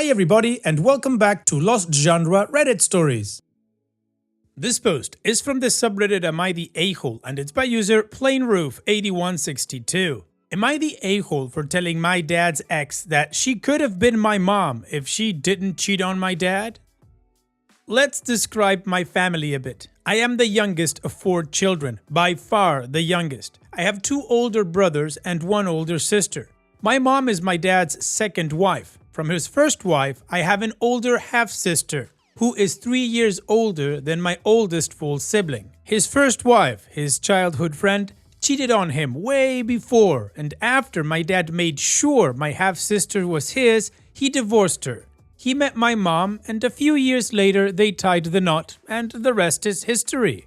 Hi everybody and welcome back to Lost Genre Reddit Stories. This post is from the subreddit Am I the A-hole and it's by user PlainRoof8162. Am I the a-hole for telling my dad's ex that she could have been my mom if she didn't cheat on my dad? Let's describe my family a bit. I am the youngest of 4 children, by far the youngest. I have 2 older brothers and 1 older sister. My mom is my dad's second wife. From his first wife, I have an older half-sister, who is 3 years older than my oldest full sibling. His first wife, his childhood friend, cheated on him way before, and after my dad made sure my half-sister was his, he divorced her. He met my mom, and a few years later they tied the knot, and the rest is history.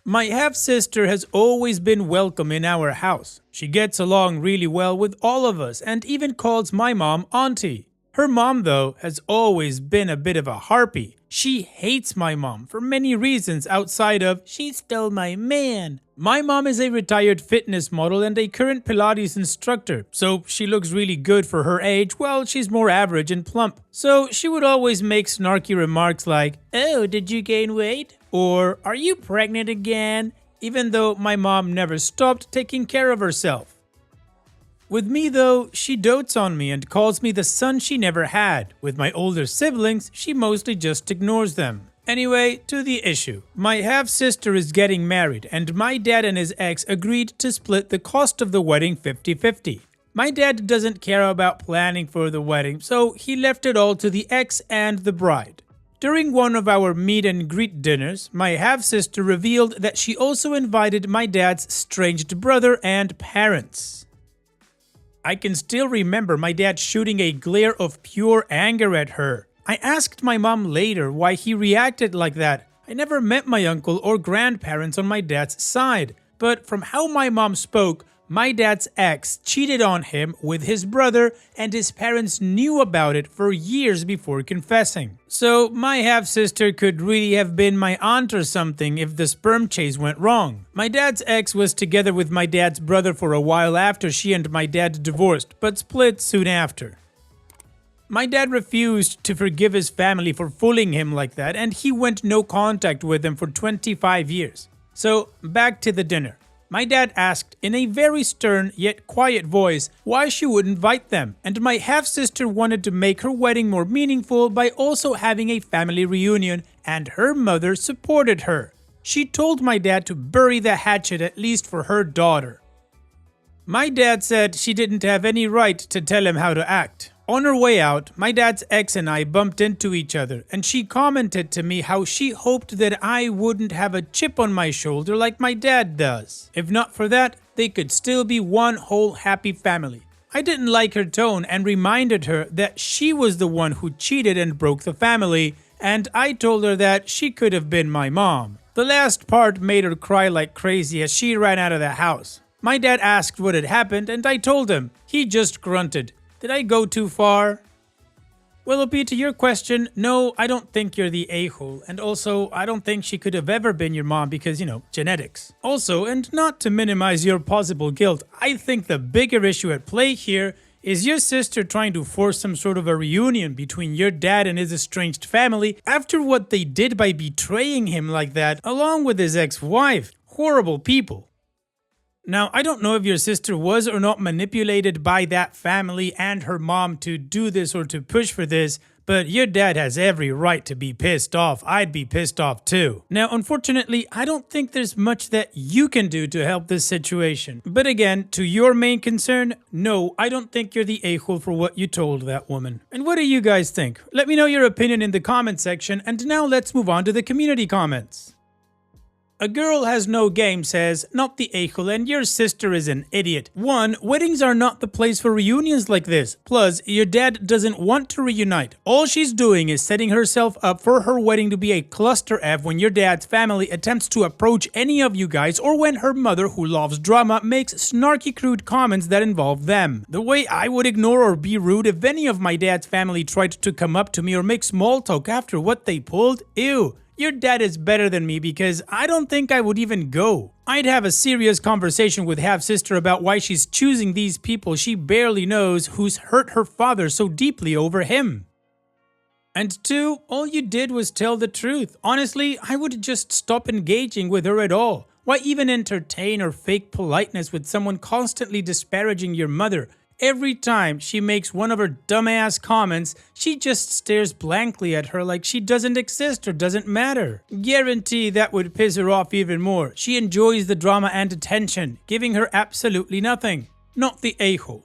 My half-sister has always been welcome in our house. She gets along really well with all of us and even calls my mom auntie. Her mom, though, has always been a bit of a harpy. She hates my mom for many reasons outside of she stole my man. My mom is a retired fitness model and a current Pilates instructor, so she looks really good for her age while she's more average and plump. So she would always make snarky remarks like, "Oh, did you gain weight?" Or, "Are you pregnant again?" Even though my mom never stopped taking care of herself. With me though, she dotes on me and calls me the son she never had. With my older siblings, she mostly just ignores them. Anyway, to the issue. My half-sister is getting married and my dad and his ex agreed to split the cost of the wedding 50-50. My dad doesn't care about planning for the wedding, so he left it all to the ex and the bride. During one of our meet and greet dinners, my half-sister revealed that she also invited my dad's estranged brother and parents. I can still remember my dad shooting a glare of pure anger at her. I asked my mom later why he reacted like that. I never met my uncle or grandparents on my dad's side, but from how my mom spoke, my dad's ex cheated on him with his brother and his parents knew about it for years before confessing. So my half-sister could really have been my aunt or something if the sperm chase went wrong. My dad's ex was together with my dad's brother for a while after she and my dad divorced, but split soon after. My dad refused to forgive his family for fooling him like that and he went no contact with them for 25 years. So back to the dinner. My dad asked in a very stern yet quiet voice why she would invite them, and my half-sister wanted to make her wedding more meaningful by also having a family reunion, and her mother supported her. She told my dad to bury the hatchet at least for her daughter. My dad said she didn't have any right to tell him how to act. On her way out, my dad's ex and I bumped into each other and she commented to me how she hoped that I wouldn't have a chip on my shoulder like my dad does. If not for that, they could still be one whole happy family. I didn't like her tone and reminded her that she was the one who cheated and broke the family, and I told her that she could have been my mom. The last part made her cry like crazy as she ran out of the house. My dad asked what had happened and I told him. He just grunted. Did I go too far? Well, P, to your question, no, I don't think you're the a-hole, and also I don't think she could have ever been your mom because, genetics. Also, and not to minimize your possible guilt, I think the bigger issue at play here is your sister trying to force some sort of a reunion between your dad and his estranged family after what they did by betraying him like that, along with his ex-wife. Horrible people. Now, I don't know if your sister was or not manipulated by that family and her mom to do this or to push for this, but your dad has every right to be pissed off. I'd be pissed off too. Now, unfortunately, I don't think there's much that you can do to help this situation. But again, to your main concern, no, I don't think you're the a-hole for what you told that woman. And what do you guys think? Let me know your opinion in the comment section, and now let's move on to the community comments. A girl has no game says, not the a-hole and your sister is an idiot. 1. Weddings are not the place for reunions like this. Plus, your dad doesn't want to reunite. All she's doing is setting herself up for her wedding to be a cluster F when your dad's family attempts to approach any of you guys or when her mother, who loves drama, makes snarky crude comments that involve them. The way I would ignore or be rude if any of my dad's family tried to come up to me or make small talk after what they pulled? Ew. Your dad is better than me because I don't think I would even go. I'd have a serious conversation with half-sister about why she's choosing these people she barely knows who's hurt her father so deeply over him. And 2, all you did was tell the truth. Honestly, I would just stop engaging with her at all. Why even entertain or fake politeness with someone constantly disparaging your mother? Every time she makes one of her dumbass comments, she just stares blankly at her like she doesn't exist or doesn't matter. Guarantee that would piss her off even more. She enjoys the drama and attention, giving her absolutely nothing. Not the a-hole.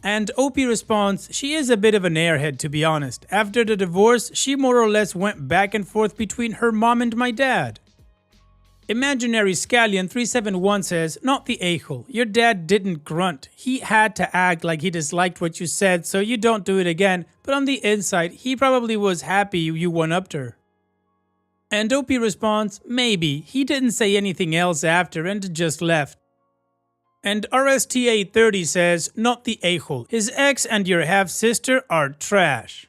And OP responds, she is a bit of an airhead, to be honest. After the divorce, she more or less went back and forth between her mom and my dad. Imaginary Scallion 371 says, not the a-hole. Your dad didn't grunt. He had to act like he disliked what you said so you don't do it again, but on the inside, he probably was happy you one-upped her. And OP responds, maybe. He didn't say anything else after and just left. And RSTA30 says, not the a-hole. His ex and your half-sister are trash.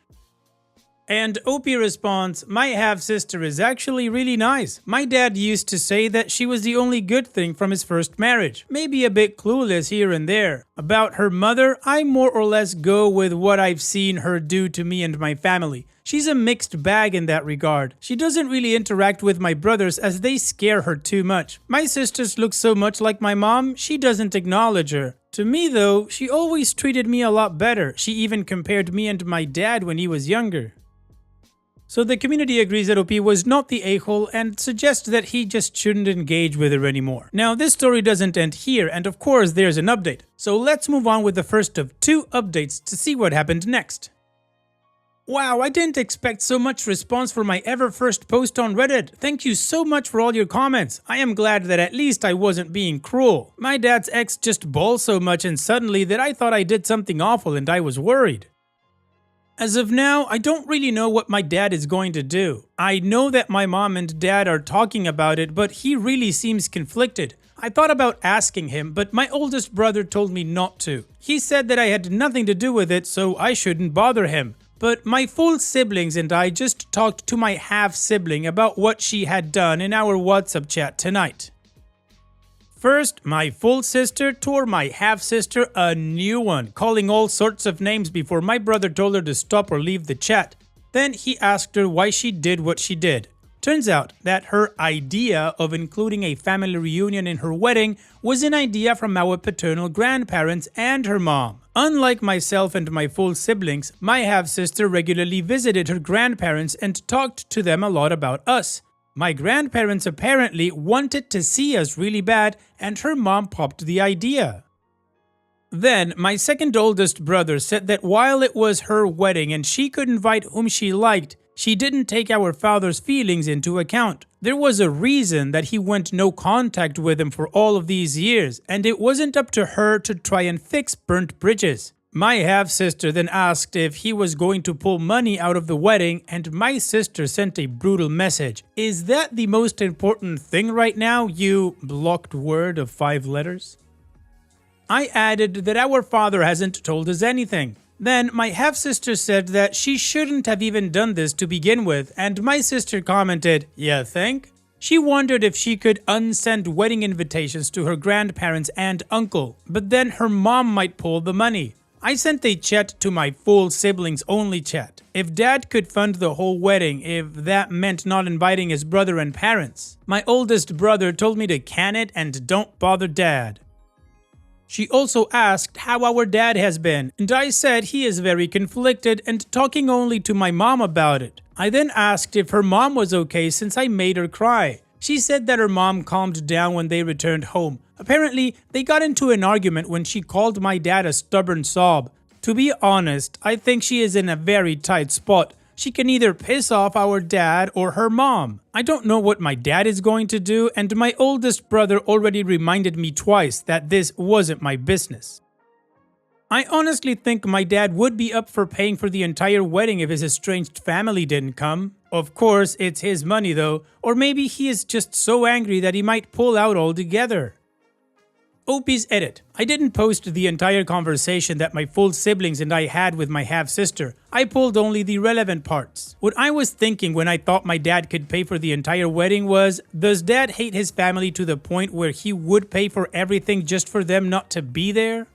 And OP responds, my half-sister is actually really nice. My dad used to say that she was the only good thing from his first marriage. Maybe a bit clueless here and there. About her mother, I more or less go with what I've seen her do to me and my family. She's a mixed bag in that regard. She doesn't really interact with my brothers as they scare her too much. My sisters look so much like my mom, she doesn't acknowledge her. To me though, she always treated me a lot better. She even compared me and my dad when he was younger. So the community agrees that OP was not the a-hole and suggests that he just shouldn't engage with her anymore. Now this story doesn't end here, and of course there's an update. So let's move on with the first of 2 updates to see what happened next. Wow, I didn't expect so much response for my ever first post on Reddit. Thank you so much for all your comments. I am glad that at least I wasn't being cruel. My dad's ex just bawled so much and suddenly that I thought I did something awful and I was worried. As of now, I don't really know what my dad is going to do. I know that my mom and dad are talking about it, but he really seems conflicted. I thought about asking him, but my oldest brother told me not to. He said that I had nothing to do with it, so I shouldn't bother him. But my full siblings and I just talked to my half-sibling about what she had done in our WhatsApp chat tonight. First, my full sister tore my half-sister a new one, calling all sorts of names before my brother told her to stop or leave the chat. Then he asked her why she did what she did. Turns out that her idea of including a family reunion in her wedding was an idea from our paternal grandparents and her mom. Unlike myself and my full siblings, my half-sister regularly visited her grandparents and talked to them a lot about us. My grandparents apparently wanted to see us really bad, and her mom popped the idea. Then, my second oldest brother said that while it was her wedding and she could invite whom she liked, she didn't take our father's feelings into account. There was a reason that he went no contact with him for all of these years, and it wasn't up to her to try and fix burnt bridges. My half-sister then asked if he was going to pull money out of the wedding, and my sister sent a brutal message. Is that the most important thing right now, you blocked word of 5 letters? I added that our father hasn't told us anything. Then my half-sister said that she shouldn't have even done this to begin with, and my sister commented, "You think?" She wondered if she could unsend wedding invitations to her grandparents and uncle, but then her mom might pull the money. I sent a chat to my full siblings only chat. If dad could fund the whole wedding, if that meant not inviting his brother and parents. My oldest brother told me to can it and don't bother dad. She also asked how our dad has been, and I said he is very conflicted and talking only to my mom about it. I then asked if her mom was okay since I made her cry. She said that her mom calmed down when they returned home. Apparently, they got into an argument when she called my dad a stubborn sob. To be honest, I think she is in a very tight spot. She can either piss off our dad or her mom. I don't know what my dad is going to do, and my oldest brother already reminded me twice that this wasn't my business. I honestly think my dad would be up for paying for the entire wedding if his estranged family didn't come. Of course, it's his money though, or maybe he is just so angry that he might pull out altogether. OP's edit. I didn't post the entire conversation that my full siblings and I had with my half-sister. I pulled only the relevant parts. What I was thinking when I thought my dad could pay for the entire wedding was, does dad hate his family to the point where he would pay for everything just for them not to be there?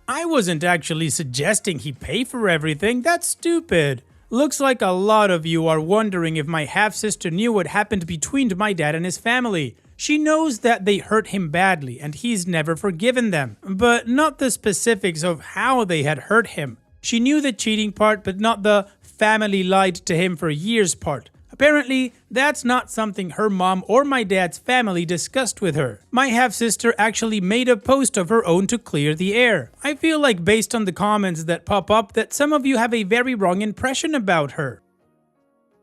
I wasn't actually suggesting he pay for everything. That's stupid. Looks like a lot of you are wondering if my half-sister knew what happened between my dad and his family. She knows that they hurt him badly and he's never forgiven them, but not the specifics of how they had hurt him. She knew the cheating part, but not the family lied to him for years part. Apparently, that's not something her mom or my dad's family discussed with her. My half-sister actually made a post of her own to clear the air. I feel like based on the comments that pop up that some of you have a very wrong impression about her.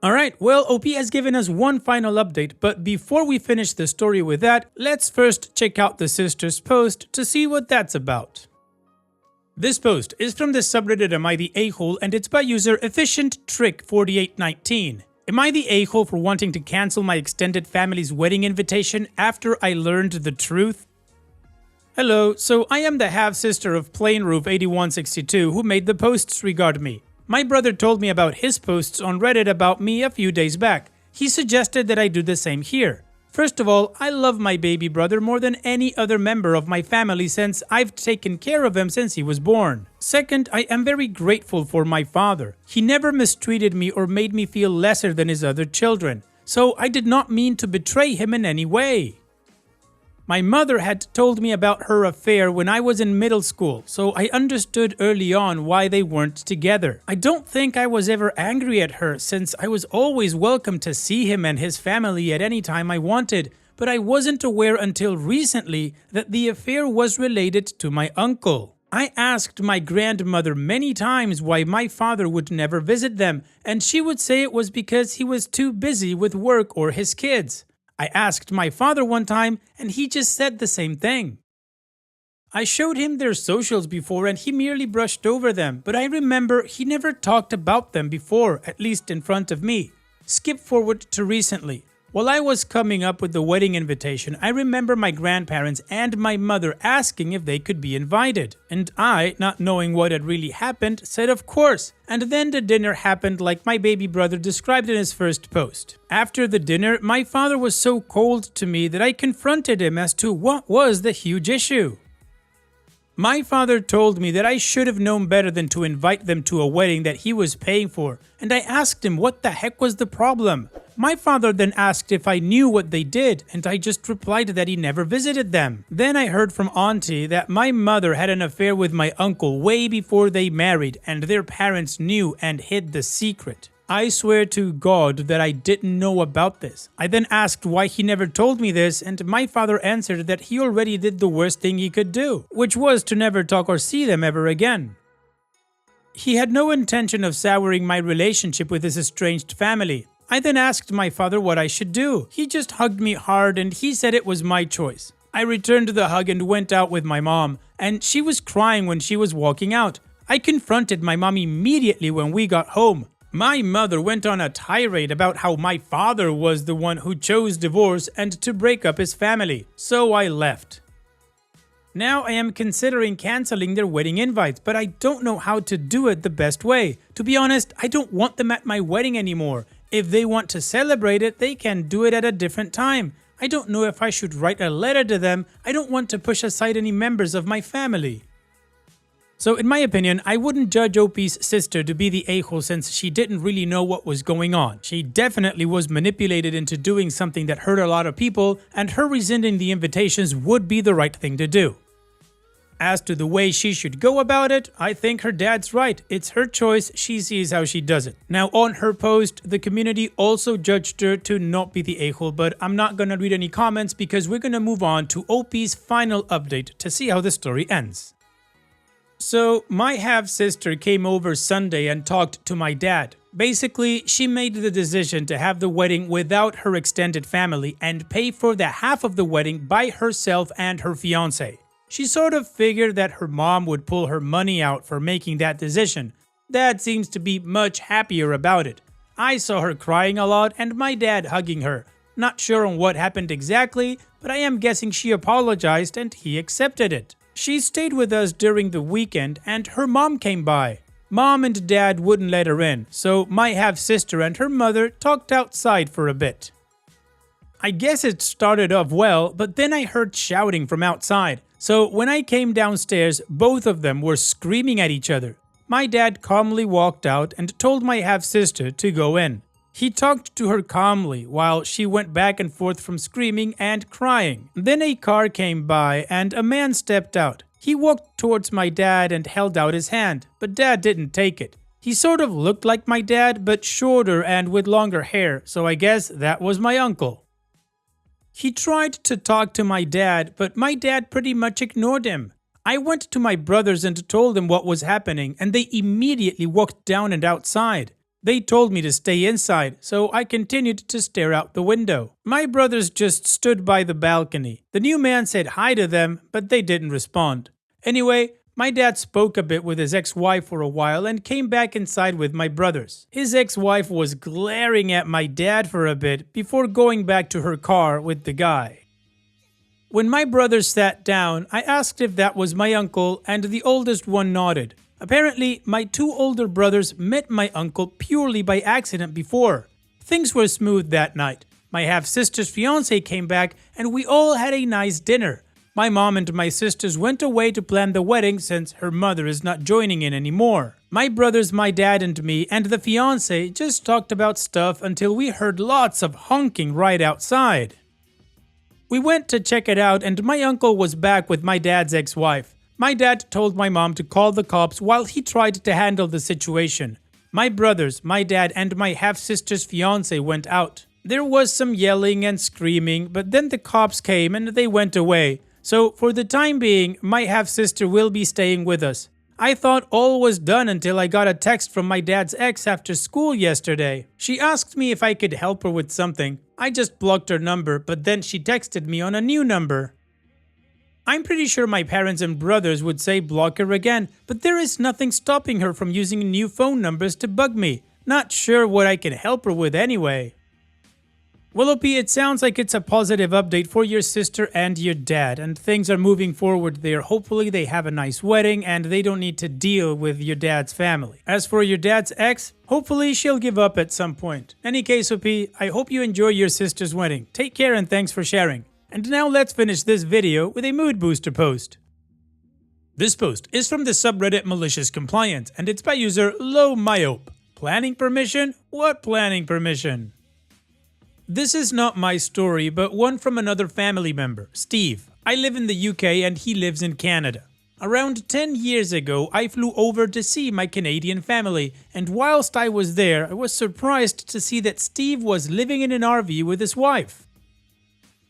Alright, well, OP has given us one final update, but before we finish the story with that, let's first check out the sister's post to see what that's about. This post is from the subreddit Am I the A-hole, and it's by user EfficientTrick4819. Am I the a-hole for wanting to cancel my extended family's wedding invitation after I learned the truth? Hello, so I am the half-sister of PlainRoof8162 who made the posts regarding me. My brother told me about his posts on Reddit about me a few days back. He suggested that I do the same here. First of all, I love my baby brother more than any other member of my family since I've taken care of him since he was born. Second, I am very grateful for my father. He never mistreated me or made me feel lesser than his other children, so I did not mean to betray him in any way. My mother had told me about her affair when I was in middle school, so I understood early on why they weren't together. I don't think I was ever angry at her since I was always welcome to see him and his family at any time I wanted, but I wasn't aware until recently that the affair was related to my uncle. I asked my grandmother many times why my father would never visit them, and she would say it was because he was too busy with work or his kids. I asked my father one time, and he just said the same thing. I showed him their socials before and he merely brushed over them, but I remember he never talked about them before, at least in front of me. Skip forward to recently. While I was coming up with the wedding invitation, I remember my grandparents and my mother asking if they could be invited. And I, not knowing what had really happened, said of course. And then the dinner happened like my baby brother described in his first post. After the dinner, my father was so cold to me that I confronted him as to what was the huge issue. My father told me that I should have known better than to invite them to a wedding that he was paying for, and I asked him what the heck was the problem. My father then asked if I knew what they did, and I just replied that he never visited them. Then I heard from Auntie that my mother had an affair with my uncle way before they married, and their parents knew and hid the secret. I swear to God that I didn't know about this. I then asked why he never told me this, and my father answered that he already did the worst thing he could do, which was to never talk or see them ever again. He had no intention of souring my relationship with his estranged family. I then asked my father what I should do. He just hugged me hard and he said it was my choice. I returned the hug and went out with my mom, and she was crying when she was walking out. I confronted my mom immediately when we got home. My mother went on a tirade about how my father was the one who chose divorce and to break up his family, so I left. Now I am considering canceling their wedding invites, but I don't know how to do it the best way. To be honest, I don't want them at my wedding anymore. If they want to celebrate it, they can do it at a different time. I don't know if I should write a letter to them. I don't want to push aside any members of my family. So in my opinion, I wouldn't judge OP's sister to be the a-hole since she didn't really know what was going on. She definitely was manipulated into doing something that hurt a lot of people, and her rescinding the invitations would be the right thing to do. As to the way she should go about it, I think her dad's right. It's her choice, she sees how she does it. Now on her post, the community also judged her to not be the a-hole, but I'm not gonna read any comments because we're gonna move on to OP's final update to see how the story ends. So, my half-sister came over Sunday and talked to my dad. Basically, she made the decision to have the wedding without her extended family and pay for the half of the wedding by herself and her fiancé. She sort of figured that her mom would pull her money out for making that decision. Dad seems to be much happier about it. I saw her crying a lot and my dad hugging her. Not sure on what happened exactly, but I am guessing she apologized and he accepted it. She stayed with us during the weekend and her mom came by. Mom and dad wouldn't let her in, so my half-sister and her mother talked outside for a bit. I guess it started off well, but then I heard shouting from outside. So when I came downstairs, both of them were screaming at each other. My dad calmly walked out and told my half-sister to go in. He talked to her calmly while she went back and forth from screaming and crying. Then a car came by and a man stepped out. He walked towards my dad and held out his hand, but dad didn't take it. He sort of looked like my dad, but shorter and with longer hair, so I guess that was my uncle. He tried to talk to my dad, but my dad pretty much ignored him. I went to my brothers and told them what was happening, and they immediately walked down and outside. They told me to stay inside, so I continued to stare out the window. My brothers just stood by the balcony. The new man said hi to them, but they didn't respond. Anyway, my dad spoke a bit with his ex-wife for a while and came back inside with my brothers. His ex-wife was glaring at my dad for a bit before going back to her car with the guy. When my brothers sat down, I asked if that was my uncle and the oldest one nodded. Apparently, my two older brothers met my uncle purely by accident before. Things were smooth that night. My half-sister's fiancé came back and we all had a nice dinner. My mom and my sisters went away to plan the wedding since her mother is not joining in anymore. My brothers, my dad and me and the fiancé just talked about stuff until we heard lots of honking right outside. We went to check it out and my uncle was back with my dad's ex-wife. My dad told my mom to call the cops while he tried to handle the situation. My brothers, my dad and my half-sister's fiancé went out. There was some yelling and screaming, but then the cops came and they went away. So, for the time being, my half-sister will be staying with us. I thought all was done until I got a text from my dad's ex after school yesterday. She asked me if I could help her with something. I just blocked her number, but then she texted me on a new number. I'm pretty sure my parents and brothers would say block her again, but there is nothing stopping her from using new phone numbers to bug me. Not sure what I can help her with anyway. Well, OP, it sounds like it's a positive update for your sister and your dad, and things are moving forward there. Hopefully they have a nice wedding and they don't need to deal with your dad's family. As for your dad's ex, hopefully she'll give up at some point. Any case, OP, I hope you enjoy your sister's wedding. Take care and thanks for sharing. And now let's finish this video with a mood booster post. This post is from the subreddit Malicious Compliance and it's by user Low Myope. Planning permission? What planning permission? This is not my story, but one from another family member, Steve. I live in the UK and he lives in Canada. Around 10 years ago, I flew over to see my Canadian family, and whilst I was there, I was surprised to see that Steve was living in an RV with his wife.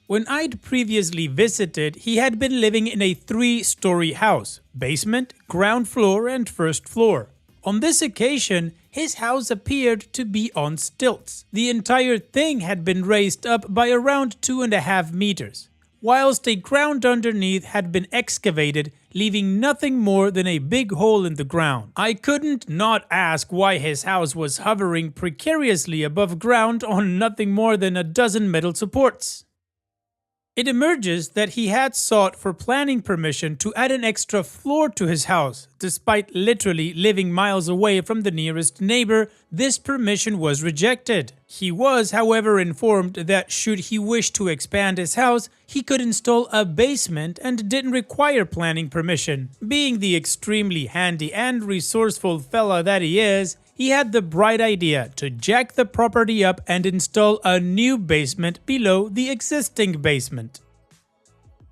When I'd previously visited, he had been living in a 3-story house, basement, ground floor, and first floor. On this occasion, his house appeared to be on stilts. The entire thing had been raised up by around 2.5 meters, whilst a ground underneath had been excavated, leaving nothing more than a big hole in the ground. I couldn't not ask why his house was hovering precariously above ground on nothing more than a dozen metal supports. It emerges that he had sought for planning permission to add an extra floor to his house. Despite literally living miles away from the nearest neighbor, this permission was rejected. He was, however, informed that should he wish to expand his house, he could install a basement and didn't require planning permission. Being the extremely handy and resourceful fella that he is, he had the bright idea to jack the property up and install a new basement below the existing basement.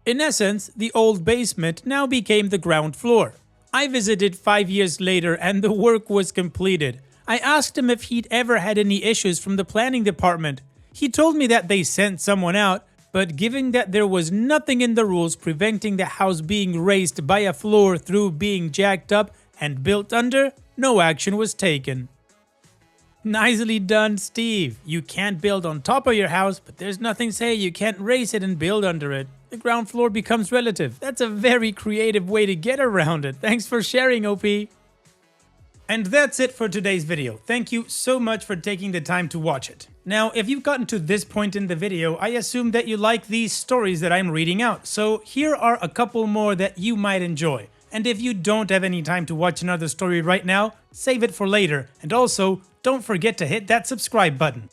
In essence, the old basement now became the ground floor. I visited 5 years later and the work was completed. I asked him if he'd ever had any issues from the planning department. He told me that they sent someone out, but given that there was nothing in the rules preventing the house being raised by a floor through being jacked up and built under, no action was taken. Nicely done, Steve. You can't build on top of your house, but there's nothing saying you can't raise it and build under it. The ground floor becomes relative. That's a very creative way to get around it. Thanks for sharing, OP. And that's it for today's video. Thank you so much for taking the time to watch it. Now, if you've gotten to this point in the video, I assume that you like these stories that I'm reading out, so here are a couple more that you might enjoy. And if you don't have any time to watch another story right now, save it for later, and also, don't forget to hit that subscribe button.